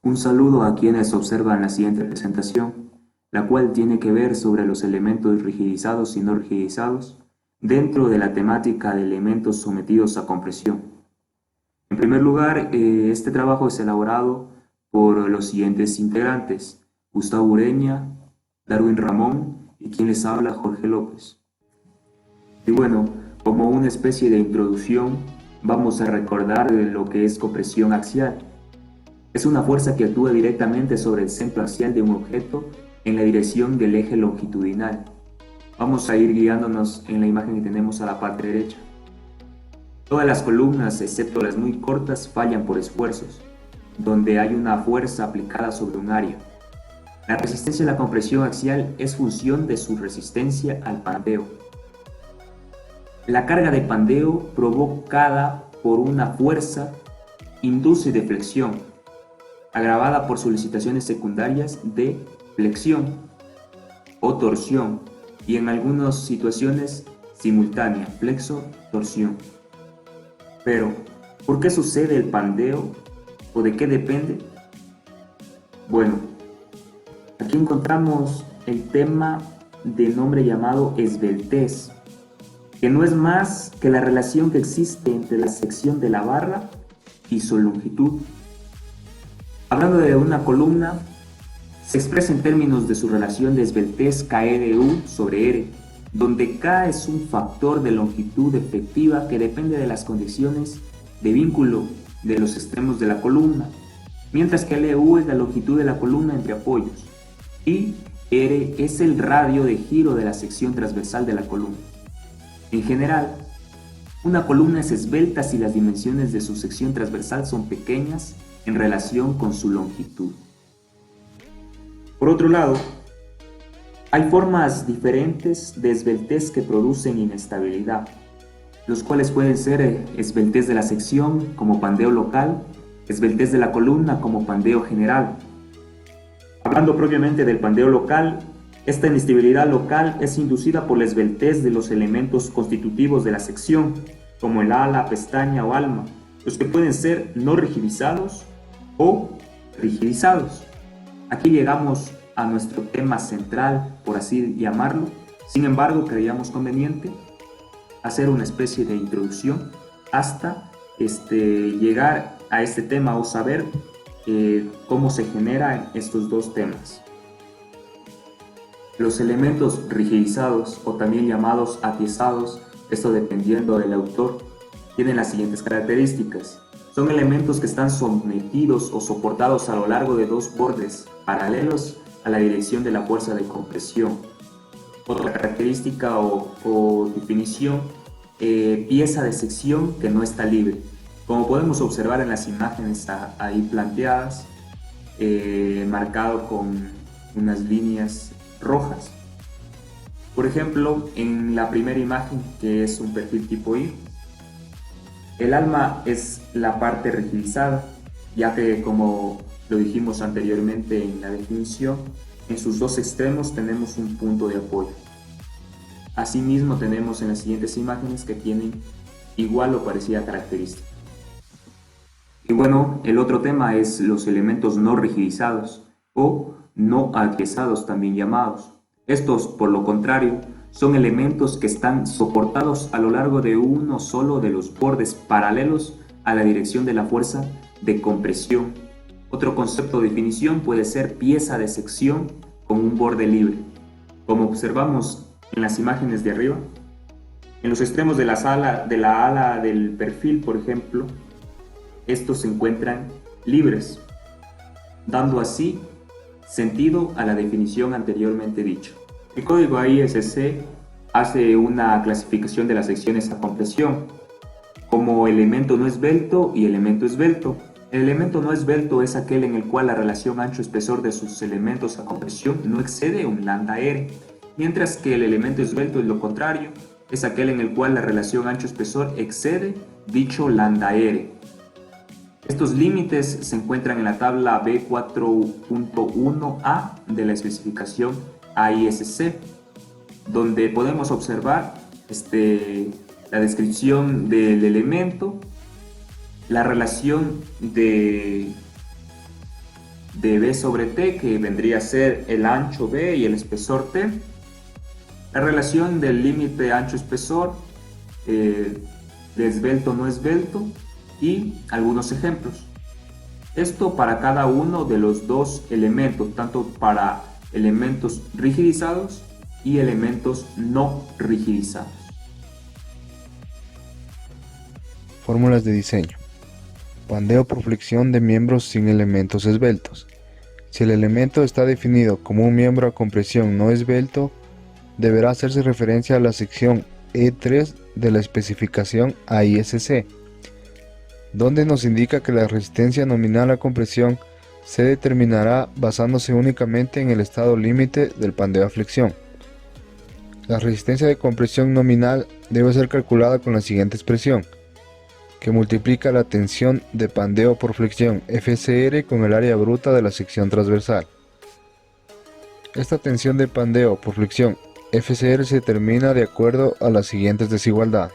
Un saludo a quienes observan la siguiente presentación, la cual tiene que ver sobre los elementos rigidizados y no rigidizados dentro de la temática de elementos sometidos a compresión. En primer lugar, este trabajo es elaborado por los siguientes integrantes: Gustavo Ureña, Darwin Ramón y quien les habla, Jorge López. Y bueno, como una especie de introducción, vamos a recordar lo que es compresión axial. Es una fuerza que actúa directamente sobre el centro axial de un objeto en la dirección del eje longitudinal. Vamos a ir guiándonos en la imagen que tenemos a la parte derecha. Todas las columnas, excepto las muy cortas, fallan por esfuerzos, donde hay una fuerza aplicada sobre un área. La resistencia a la compresión axial es función de su resistencia al pandeo. La carga de pandeo provocada por una fuerza induce deflexión, agravada por solicitaciones secundarias de flexión o torsión, y en algunas situaciones simultánea, flexo-torsión. Pero, ¿por qué sucede el pandeo o de qué depende? Bueno, aquí encontramos el tema de nombre llamado esbeltez, que no es más que la relación que existe entre la sección de la barra y su longitud. Hablando de una columna, se expresa en términos de su relación de esbeltez K de U sobre R, donde K es un factor de longitud efectiva que depende de las condiciones de vínculo de los extremos de la columna, mientras que LU es la longitud de la columna entre apoyos, y R es el radio de giro de la sección transversal de la columna. En general, una columna es esbelta si las dimensiones de su sección transversal son pequeñas en relación con su longitud. Por otro lado, hay formas diferentes de esbeltez que producen inestabilidad, los cuales pueden ser esbeltez de la sección como pandeo local, esbeltez de la columna como pandeo general. Hablando propiamente del pandeo local, esta inestabilidad local es inducida por la esbeltez de los elementos constitutivos de la sección, como el ala, pestaña o alma, los que pueden ser no rigidizados o rigidizados. Aquí llegamos a nuestro tema central, por así llamarlo. Sin embargo, creíamos conveniente hacer una especie de introducción hasta llegar a este tema o saber cómo se generan estos dos temas. Los elementos rigidizados o también llamados atiesados, esto dependiendo del autor, tienen las siguientes características. Son elementos que están sometidos o soportados a lo largo de dos bordes paralelos a la dirección de la fuerza de compresión. Otra característica o definición, pieza de sección que no está libre. Como podemos observar en las imágenes ahí planteadas, marcado con unas líneas rojas. Por ejemplo, en la primera imagen, que es un perfil tipo I, el alma es la parte rigidizada, ya que, como lo dijimos anteriormente en la definición, en sus dos extremos tenemos un punto de apoyo. Asimismo, tenemos en las siguientes imágenes que tienen igual o parecida característica. Y bueno, el otro tema es los elementos no rigidizados o no atiesados, también llamados. Estos, por lo contrario, son elementos que están soportados a lo largo de uno solo de los bordes paralelos a la dirección de la fuerza de compresión. Otro concepto de definición puede ser pieza de sección con un borde libre. Como observamos en las imágenes de arriba, en los extremos de la ala del perfil, por ejemplo, estos se encuentran libres, dando así sentido a la definición anteriormente dicho. El código ISC hace una clasificación de las secciones a compresión como elemento no esbelto y elemento esbelto. El elemento no esbelto es aquel en el cual la relación ancho-espesor de sus elementos a compresión no excede un lambda r, mientras que el elemento esbelto es lo contrario, es aquel en el cual la relación ancho-espesor excede dicho lambda r. Estos límites se encuentran en la tabla B4.1a de la especificación AISC, donde podemos observar la descripción del elemento, la relación de de B sobre T, que vendría a ser el ancho B y el espesor T, la relación del límite ancho-espesor, de esbelto no esbelto, y algunos ejemplos. Esto para cada uno de los dos elementos, tanto para elementos rigidizados y elementos no rigidizados. Fórmulas de diseño. Pandeo por flexión de miembros sin elementos esbeltos. Si el elemento está definido como un miembro a compresión no esbelto, deberá hacerse referencia a la sección E3 de la especificación AISC, donde nos indica que la resistencia nominal a compresión se determinará basándose únicamente en el estado límite del pandeo a flexión. La resistencia de compresión nominal debe ser calculada con la siguiente expresión, que multiplica la tensión de pandeo por flexión FCR con el área bruta de la sección transversal. Esta tensión de pandeo por flexión FCR se determina de acuerdo a las siguientes desigualdades,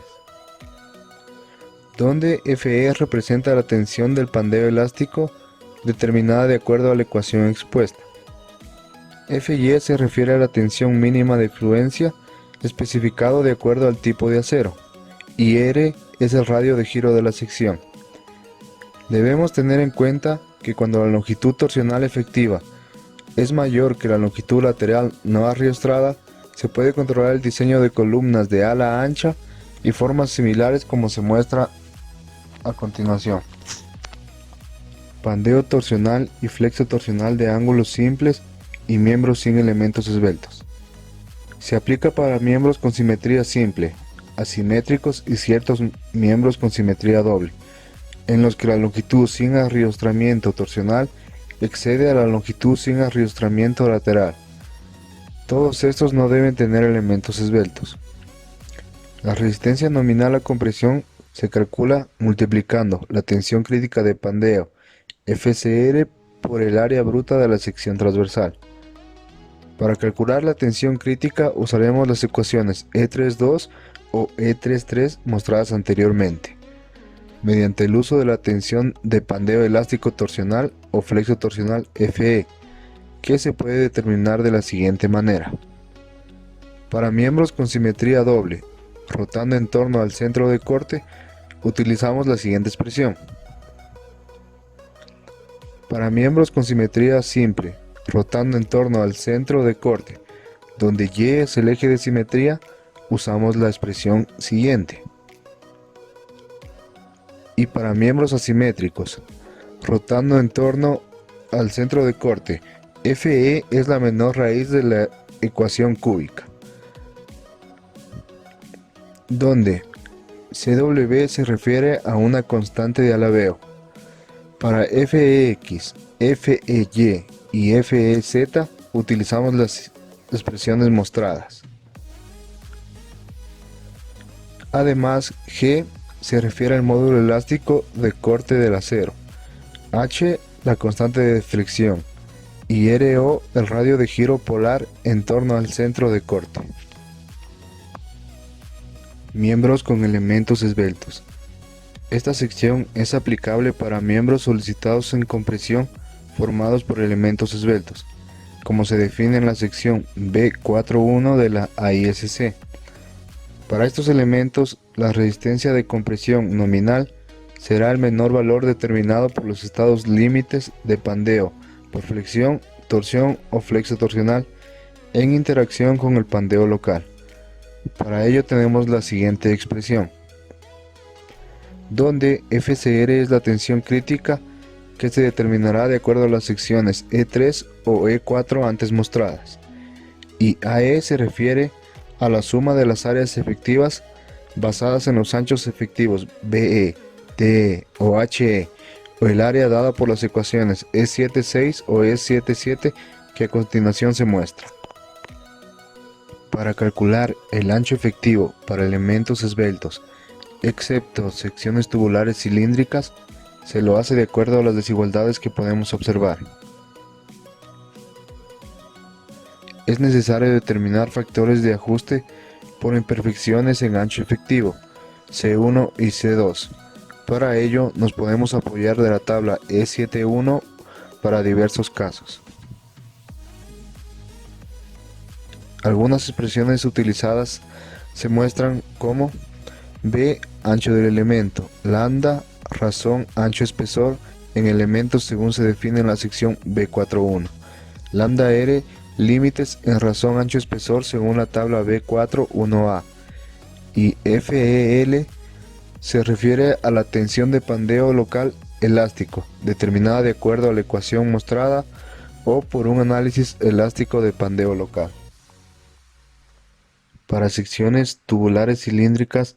donde Fe representa la tensión del pandeo elástico determinada de acuerdo a la ecuación expuesta. Fy se refiere a la tensión mínima de fluencia especificado de acuerdo al tipo de acero, y R es el radio de giro de la sección. Debemos tener en cuenta que cuando la longitud torsional efectiva es mayor que la longitud lateral no arriostrada, se puede controlar el diseño de columnas de ala ancha y formas similares como se muestra a continuación. Pandeo torsional y flexo torsional de ángulos simples y miembros sin elementos esbeltos. Se aplica para miembros con simetría simple, asimétricos y ciertos miembros con simetría doble, en los que la longitud sin arriostramiento torsional excede a la longitud sin arriostramiento lateral. Todos estos no deben tener elementos esbeltos. La resistencia nominal a compresión se calcula multiplicando la tensión crítica de pandeo FCR por el área bruta de la sección transversal. Para calcular la tensión crítica usaremos las ecuaciones E32 o E33 mostradas anteriormente, mediante el uso de la tensión de pandeo elástico torsional o flexo torsional Fe, que se puede determinar de la siguiente manera. Para miembros con simetría doble, rotando en torno al centro de corte, utilizamos la siguiente expresión. Para miembros con simetría simple, rotando en torno al centro de corte, donde Y es el eje de simetría, usamos la expresión siguiente. Y para miembros asimétricos, rotando en torno al centro de corte, Fe es la menor raíz de la ecuación cúbica, donde Cw se refiere a una constante de alabeo. Para Fex, Fey y Fez utilizamos las expresiones mostradas. Además, G se refiere al módulo elástico de corte del acero, H la constante de flexión y RO el radio de giro polar en torno al centro de corte. Miembros con elementos esbeltos. Esta sección es aplicable para miembros solicitados en compresión formados por elementos esbeltos, como se define en la sección B41 de la AISC. Para estos elementos, la resistencia de compresión nominal será el menor valor determinado por los estados límites de pandeo por flexión, torsión o flexo torsional en interacción con el pandeo local. Para ello tenemos la siguiente expresión, donde FCR es la tensión crítica que se determinará de acuerdo a las secciones E3 o E4 antes mostradas, y AE se refiere a la suma de las áreas efectivas basadas en los anchos efectivos BE, TE o HE, o el área dada por las ecuaciones E76 o E77 que a continuación se muestra. Para calcular el ancho efectivo para elementos esbeltos, excepto secciones tubulares cilíndricas, se lo hace de acuerdo a las desigualdades que podemos observar. Es necesario determinar factores de ajuste por imperfecciones en ancho efectivo, C1 y C2. Para ello nos podemos apoyar de la tabla E71 para diversos casos. Algunas expresiones utilizadas se muestran como B, ancho del elemento, lambda, razón, ancho, espesor en elementos según se define en la sección B4.1, lambda R, límites en razón, ancho, espesor según la tabla B4.1a, y FEL se refiere a la tensión de pandeo local elástico, determinada de acuerdo a la ecuación mostrada o por un análisis elástico de pandeo local. Para secciones tubulares cilíndricas,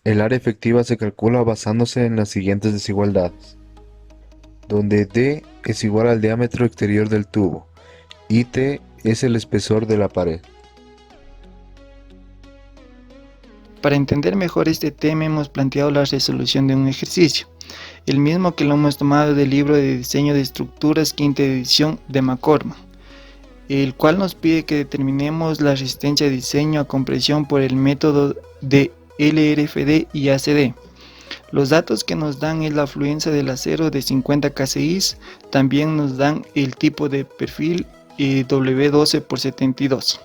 el área efectiva se calcula basándose en las siguientes desigualdades, donde D es igual al diámetro exterior del tubo y T es el espesor de la pared. Para entender mejor este tema hemos planteado la resolución de un ejercicio, el mismo que lo hemos tomado del libro de diseño de estructuras quinta edición de McCormack, el cual nos pide que determinemos la resistencia de diseño a compresión por el método de LRFD y ACD. Los datos que nos dan es la afluencia del acero de 50 kCi, también nos dan el tipo de perfil W12/72.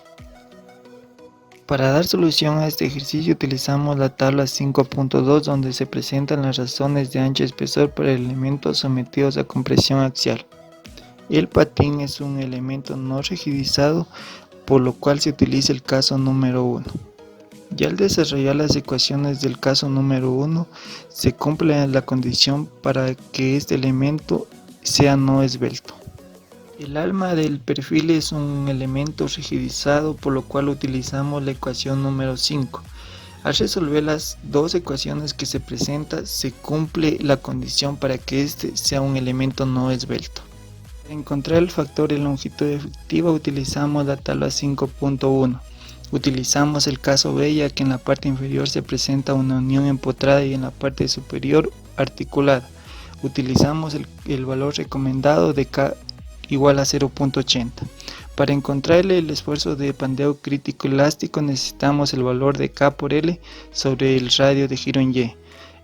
Para dar solución a este ejercicio utilizamos la tabla 5.2 donde se presentan las razones de ancho y espesor para elementos sometidos a compresión axial. El patín es un elemento no rigidizado, por lo cual se utiliza el caso número 1. Ya al desarrollar las ecuaciones del caso número 1, se cumple la condición para que este elemento sea no esbelto. El alma del perfil es un elemento rigidizado, por lo cual utilizamos la ecuación número 5. Al resolver las dos ecuaciones que se presentan, se cumple la condición para que este sea un elemento no esbelto. Para encontrar el factor de longitud efectiva utilizamos la tabla 5.1. Utilizamos el caso B, ya que en la parte inferior se presenta una unión empotrada y en la parte superior articulada. Utilizamos el valor recomendado de K igual a 0.80. Para encontrar el esfuerzo de pandeo crítico elástico necesitamos el valor de K por L sobre el radio de giro en Y.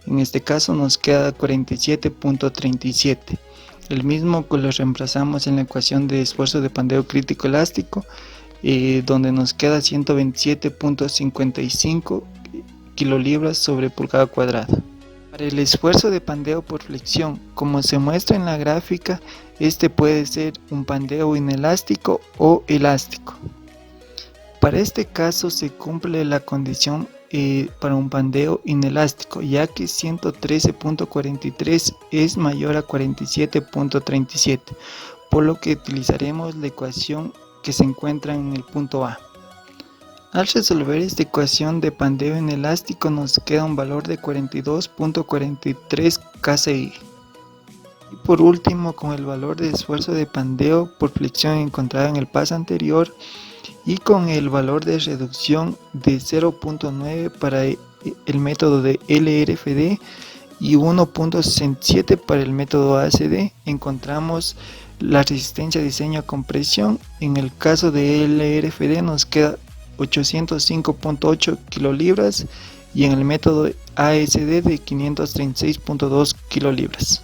En este caso nos queda 47.37. El mismo que lo reemplazamos en la ecuación de esfuerzo de pandeo crítico elástico, donde nos queda 127.55 kilolibras sobre pulgada cuadrada. Para el esfuerzo de pandeo por flexión, como se muestra en la gráfica, este puede ser un pandeo inelástico o elástico. Para este caso se cumple la condición para un pandeo inelástico, ya que 113.43 es mayor a 47.37, por lo que utilizaremos la ecuación que se encuentra en el punto A. Al resolver esta ecuación de pandeo inelástico nos queda un valor de 42.43 kCi. Y por último, con el valor de esfuerzo de pandeo por flexión encontrado en el paso anterior y con el valor de reducción de 0.9 para el método de LRFD y 1.67 para el método ACD, encontramos la resistencia de diseño a compresión. En el caso de LRFD nos queda 805.8 kilolibras y en el método ASD de 536.2 kilolibras.